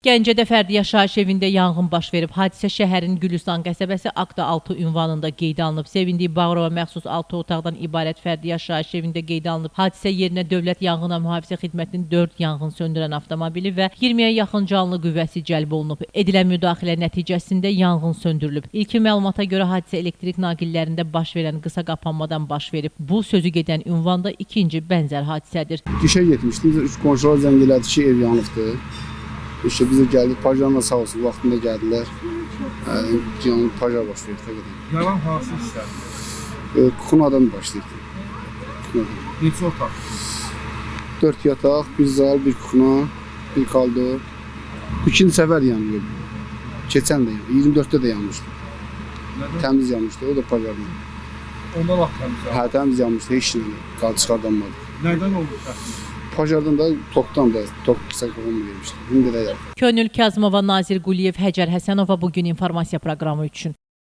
Gəncədə fərdi yaşayış evində yanğın baş verib. Hadisə şəhərin Gülüstan qəsəbəsi Akta 6 ünvanında qeydə alınıb. Sevindiyi Bağırova məxsus 6 otaqdan ibarət fərdi yaşayış evində qeydə alınıb. Hadisə yerinə Dövlət Yanğın Mühafizə Xidmətinin 4 yanğın söndürən avtomobili və 20-yə yaxın canlı qüvvəsi cəlb olunub. Edilən müdaxilə nəticəsində yanğın söndürülüb. İlkin məlumata görə hadisə elektrik naqillərində baş verən qısa qapanmadan baş verib. Bu sözü gedən ünvanda ikinci bənzər hadisədir. İşə getmişdik. Üç qonşular zəng elədi ki, ev yanıbdır. İşte biz de geldik, pajarla sağ olsun, vaxtında geldiler. Yani pajar başlayıb da qədər. Yalan hansı işlərdir? Kuxunadan başlayıb. Neçə otaq? 4 yataq, bir zal, bir kuxuna, bir kaldor. Bu ikinci səfər yanıyor. Keçən də yanıyor, 24'te de yanmışdı. Nədən? Təmiz yanmışdı, o da pajarla. Onda vaxt təmiz yandı. Təmiz yanmışdı, heç nə çıxardanmadı. Nədən oldu təxmin? Pajardan da toktan da, tok sakıqını vermişdi. Şimdi de Könül Kazımova, Nazir Quliyev, Həcər Həsənova bugün informasiya proqramı üçün.